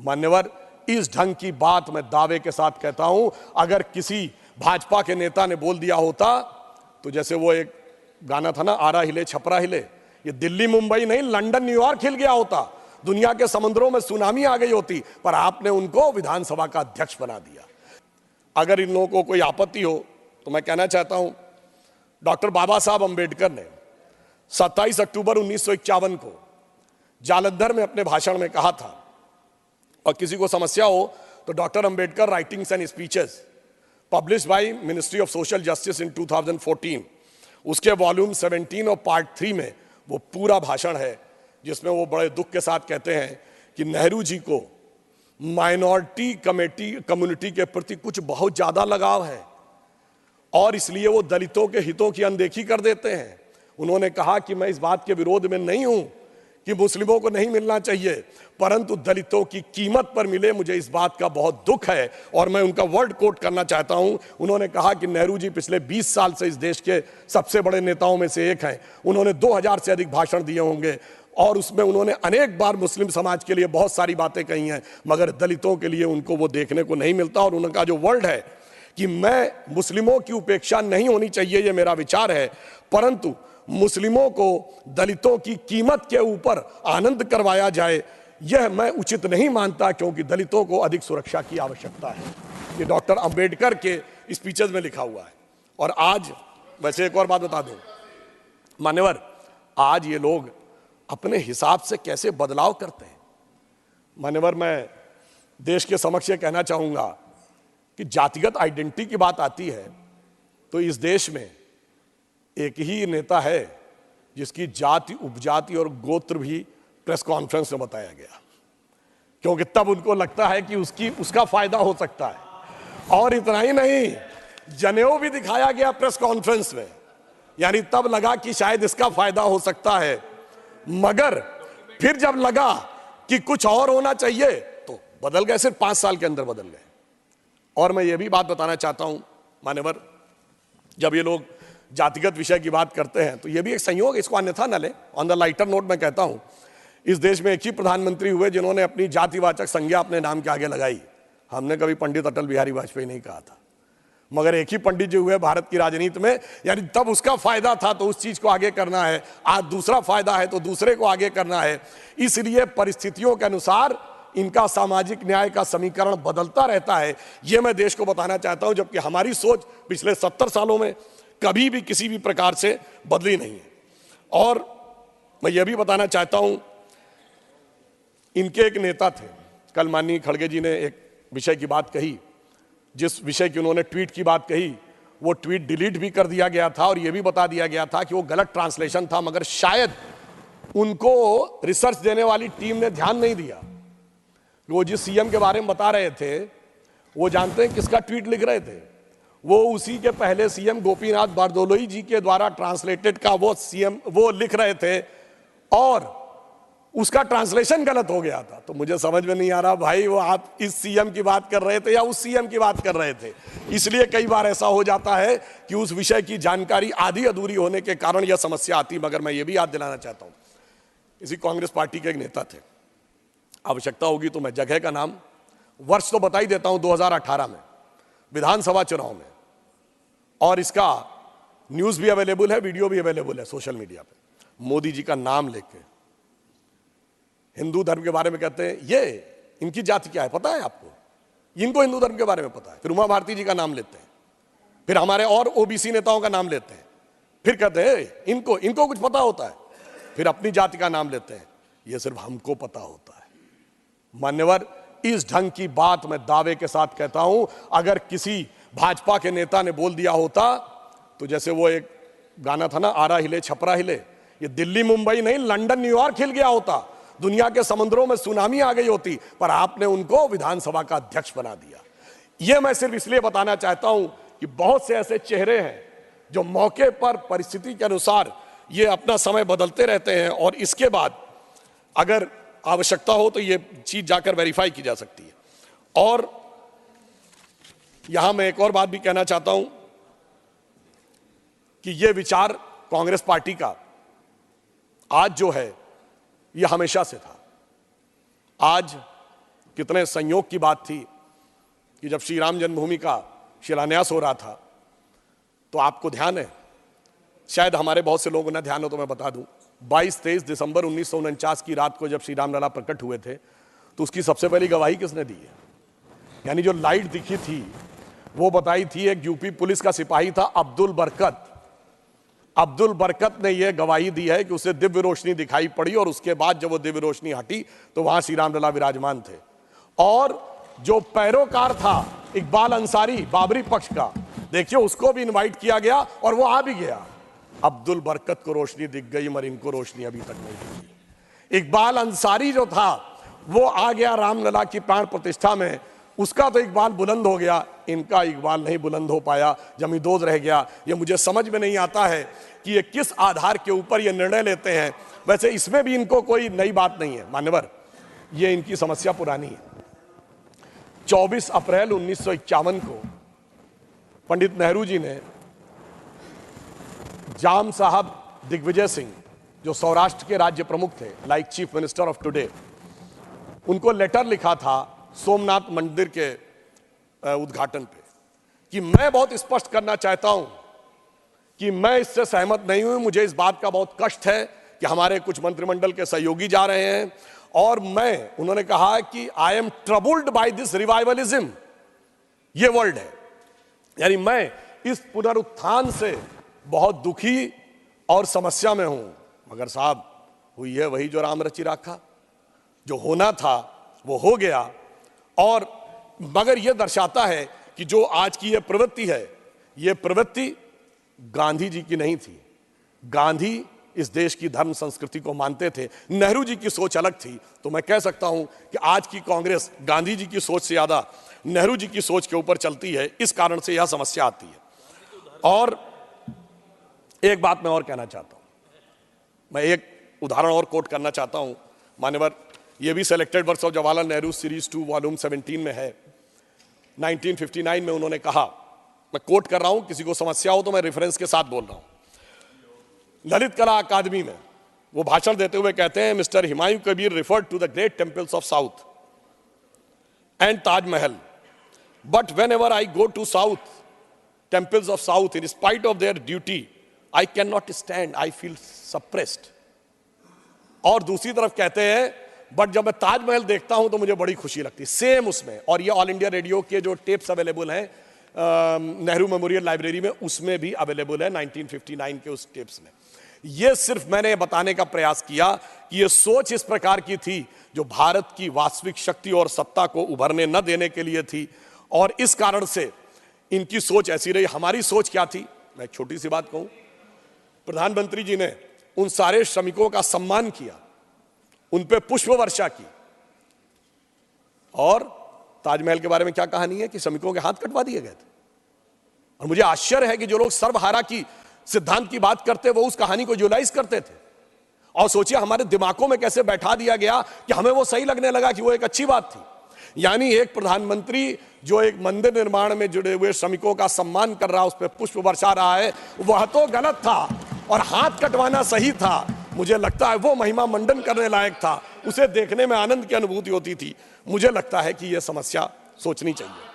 मान्यवर, इस ढंग की बात मैं दावे के साथ कहता हूं, अगर किसी भाजपा के नेता ने बोल दिया होता तो जैसे वो एक गाना था ना, आरा हिले छपरा हिले, ये दिल्ली मुंबई नहीं लंदन न्यूयॉर्क हिल गया होता, दुनिया के समुद्रों में सुनामी आ गई होती, पर आपने उनको विधानसभा का अध्यक्ष बना दिया। अगर इन लोगों को कोई आपत्ति हो तो मैं कहना चाहता हूं, डॉक्टर बाबा साहब अंबेडकर ने 27 अक्टूबर 1951 को जालंधर में अपने भाषण में कहा था, और किसी को समस्या हो तो doctor Ambedkar writings and speeches publish by ministry of social justice in 2014, उसके वॉल्यूम 17 और पार्ट 3 में वो पूरा भाषण है, जिसमें वो बड़े दुख के साथ कहते हैं कि नेहरू जी को माइनॉरिटी कम्युनिटी के प्रति कुछ बहुत ज्यादा लगाव है और इसलिए वो दलितों के हितों की अनदेखी कर देते हैं। उन्होंने कहा कि मैं इस बात के विरोध में नहीं हूं कि मुस्लिमों को नहीं मिलना चाहिए, परंतु दलितों की कीमत पर मिले, मुझे इस बात का बहुत दुख है। और मैं उनका वर्ड कोट करना चाहता हूं। उन्होंने कहा कि नेहरू जी पिछले 20 साल से इस देश के सबसे बड़े नेताओं में से एक हैं। उन्होंने 2000 से अधिक भाषण दिए होंगे और उसमें उन्होंने अनेक बार मुस्लिम समाज के लिए बहुत सारी बातें कही हैं, मगर दलितों के लिए उनको वो देखने को नहीं मिलता। और उनका जो वर्ड है कि मैं मुस्लिमों की उपेक्षा नहीं होनी चाहिए, ये मेरा विचार है, परंतु मुस्लिमों को दलितों की कीमत के ऊपर आनंद करवाया जाए, यह मैं उचित नहीं मानता, क्योंकि दलितों को अधिक सुरक्षा की आवश्यकता है। ये डॉक्टर अंबेडकर के स्पीचेस में लिखा हुआ है। और आज वैसे एक और बात बता दूं मान्यवर, आज ये लोग अपने हिसाब से कैसे बदलाव करते हैं। मान्यवर, मैं देश के समक्ष ये कहना चाहूंगा कि जातिगत आइडेंटिटी की बात आती है तो इस देश में एक ही नेता है जिसकी जाति, उपजाति और गोत्र भी प्रेस कॉन्फ्रेंस में बताया गया, क्योंकि तब उनको लगता है कि उसका फायदा हो सकता है। और इतना ही नहीं, जनेऊ भी दिखाया गया प्रेस कॉन्फ्रेंस में, यानी तब लगा कि शायद इसका फायदा हो सकता है, मगर फिर जब लगा कि कुछ और होना चाहिए तो बदल गए, सिर्फ 5 साल के अंदर बदल गए। और मैं ये भी बात बताना चाहता हूं मान्यवर, जब ये लोग जातिगत विषय की बात करते हैं तो ये भी एक संयोग, इसको अन्यथा न ले। ऑन द लाइटर नोट मैं कहता हूं, इस देश में एक ही प्रधानमंत्री हुए जिन्होंने अपनी जातिवाचक संज्ञा अपने नाम के आगे लगाई। हमने कभी पंडित अटल बिहारी वाजपेयी नहीं कहा था, मगर एक ही पंडित जी हुए भारत की राजनीति में, यानी तब उसका फायदा था तो उस चीज को आगे करना है, आज दूसरा फायदा है तो दूसरे को आगे करना है। इसलिए परिस्थितियों के अनुसार इनका सामाजिक न्याय का समीकरण बदलता रहता है, यह मैं देश को बताना चाहता हूं, जबकि हमारी सोच पिछले 70 सालों में कभी भी किसी भी प्रकार से बदली नहीं है। और मैं यह भी बताना चाहता हूं, इनके एक नेता थे, कल माननीय खड़गे जी ने एक विषय की बात कही, जिस विषय की उन्होंने ट्वीट की बात कही, वो ट्वीट डिलीट भी कर दिया गया था और यह भी बता दिया गया था कि वो गलत ट्रांसलेशन था, मगर शायद उनको रिसर्च देने वाली टीम ने ध्यान नहीं दिया। वो जिस सीएम के बारे में बता रहे थे वो जानते हैं किसका ट्वीट लिख रहे थे? वो उसी के पहले सीएम गोपीनाथ बारदोलोई जी के द्वारा ट्रांसलेटेड का वो लिख रहे थे और उसका ट्रांसलेशन गलत हो गया था। तो मुझे समझ में नहीं आ रहा भाई, वो आप इस सीएम की बात कर रहे थे या उस सीएम की बात कर रहे थे। इसलिए कई बार ऐसा हो जाता है कि उस विषय की जानकारी आधी अधूरी होने के कारण यह समस्या आती। मगर मैं ये भी याद दिलाना चाहता हूं, इसी कांग्रेस पार्टी के एक नेता थे, आवश्यकता होगी तो मैं जगह का नाम, वर्ष तो बता ही देता हूं, 2018 में विधानसभा चुनाव में, और इसका न्यूज भी अवेलेबल है, वीडियो भी अवेलेबल है सोशल मीडिया पे, मोदी जी का नाम लेके हिंदू धर्म के बारे में कहते हैं, ये इनकी जाति क्या है पता है आपको? इनको हिंदू धर्म के बारे में पता है। फिर उमा भारती जी का नाम लेते हैं, फिर हमारे और ओबीसी नेताओं का नाम लेते हैं, फिर कहते हैं इनको कुछ पता होता है, फिर अपनी जाति का नाम लेते हैं, ये सिर्फ हमको पता होता है। मान्यवर, इस ढंग की बात मैं दावे के साथ कहता हूं, अगर किसी भाजपा के नेता ने बोल दिया होता तो जैसे वो एक गाना था ना, आरा हिले छपरा हिले, ये दिल्ली मुंबई नहीं लंदन न्यूयॉर्क हिल गया होता, दुनिया के समुद्रों में सुनामी आ गई होती, पर आपने उनको विधानसभा का अध्यक्ष बना दिया। यह मैं सिर्फ इसलिए बताना चाहता हूं कि बहुत से ऐसे चेहरे हैं जो मौके पर परिस्थिति के अनुसार ये अपना समय बदलते रहते हैं, और इसके बाद अगर आवश्यकता हो तो ये चीज जाकर वेरीफाई की जा सकती है। और यहां मैं एक और बात भी कहना चाहता हूं कि ये विचार कांग्रेस पार्टी का आज जो है ये हमेशा से था। आज कितने संयोग की बात थी कि जब श्री राम जन्मभूमि का शिलान्यास हो रहा था, तो आपको ध्यान है, शायद हमारे बहुत से लोगों ने ध्यान हो तो मैं बता दूं, 22-23 दिसंबर 1949 की रात को जब श्री रामलला प्रकट हुए थे, तो उसकी सबसे पहली गवाही किसने दी है? यानी जो लाइट दिखी थी वो बताई थी एक यूपी पुलिस का सिपाही था अब्दुल बरकत। अब्दुल बरकत ने यह गवाही दी है कि उसे दिव्य रोशनी दिखाई पड़ी, और उसके बाद जब वो दिव्य रोशनी हटी तो वहां श्री रामलला विराजमान थे। और जो पैरोकार था इकबाल अंसारी बाबरी पक्ष का, देखिए उसको भी इनवाइट किया गया और वो आ भी गया। अब्दुल बरकत को रोशनी दिख गई मगर इनको रोशनी अभी तक नहीं दिखी। इकबाल अंसारी जो था वो आ गया रामलला की प्राण प्रतिष्ठा में, उसका तो इकबाल बुलंद हो गया, इनका इकबाल नहीं बुलंद हो पाया, जमींदोज रह गया। ये मुझे समझ में नहीं आता है कि ये किस आधार के ऊपर ये निर्णय लेते हैं। वैसे इसमें भी इनको कोई नई बात नहीं है मान्यवर, ये इनकी समस्या पुरानी है। 24 अप्रैल 1951 को पंडित नेहरू जी ने जाम साहब दिग्विजय सिंह, जो सौराष्ट्र के राज्य प्रमुख थे, like chief minister of today, उनको लेटर लिखा था सोमनाथ मंदिर के उद्घाटन पे कि मैं बहुत स्पष्ट करना चाहता हूं कि मैं इससे सहमत नहीं हूं। मुझे इस बात का बहुत कष्ट है कि हमारे कुछ मंत्रिमंडल के सहयोगी जा रहे हैं, और उन्होंने कहा कि I am troubled by this revivalism, ये वर्ड है, यानी मैं इस पुनरुत्थान से बहुत दुखी और समस्या में हूं। मगर साहब हुई है वही जो राम रचि राखा, जो होना था वो हो गया। और मगर यह दर्शाता है कि जो आज की यह प्रवृत्ति है, यह प्रवृत्ति गांधी जी की नहीं थी। गांधी इस देश की धर्म संस्कृति को मानते थे, नेहरू जी की सोच अलग थी। तो मैं कह सकता हूं कि आज की कांग्रेस गांधी जी की सोच से ज्यादा नेहरू जी की सोच के ऊपर चलती है, इस कारण से यह समस्या आती है। और एक बात मैं और कहना चाहता हूं, मैं एक उदाहरण और कोट करना चाहता हूं मान्यवर, यह भी selected works of Jawaharlal Nehru series 2 volume 17 में है। 1959 में उन्होंने कहा, मैं कोट कर रहा हूं, किसी को समस्या हो तो मैं रेफरेंस के साथ बोल रहा हूं। ललित कला अकादमी में वो भाषण देते हुए कहते हैं, mister Humayun Kabir referred to the great temples of south and Taj Mahal, but whenever I go to south temples of south in spite of their duty I can not stand, I feel suppressed. और दूसरी तरफ कहते हैं, but जब मैं ताजमहल देखता हूं तो मुझे बड़ी खुशी लगती है। सेम उसमें, और ये ऑल इंडिया रेडियो के जो टेप्स अवेलेबल हैं नेहरू मेमोरियल लाइब्रेरी में, उसमें भी अवेलेबल है 1959 के उस टेप्स में। ये सिर्फ मैंने बताने का प्रयास किया कि ये सोच इस प्रकार की थी जो भारत की वास्तविक शक्ति और सत्ता को उभरने न देने के लिए थी, और इस कारण से इनकी सोच ऐसी रही। हमारी सोच क्या थी, मैं एक छोटी सी बात कहूं, प्रधानमंत्री जी ने उन सारे श्रमिकों का सम्मान किया, उन पे पुष्प वर्षा की, और ताजमहल के बारे में क्या कहानी है कि श्रमिकों के हाथ कटवा दिए गए थे। और मुझे आश्चर्य है कि जो लोग सर्वहारा की सिद्धांत की बात करते वो उस कहानी को यूटिलाइज करते थे, और सोचिए हमारे दिमागों में कैसे बैठा दिया गया कि हमें वो सही लगने लगा कि वो एक अच्छी बात थी। यानी एक प्रधानमंत्री जो एक मंदिर निर्माण में जुड़े हुए श्रमिकों का सम्मान कर रहा, उस पर पुष्प बरसा रहा है, वह तो गलत था, और हाथ कटवाना सही था। मुझे लगता है वो महिमा मंडन करने लायक था, उसे देखने में आनंद की अनुभूति होती थी। मुझे लगता है कि यह समस्या सोचनी चाहिए।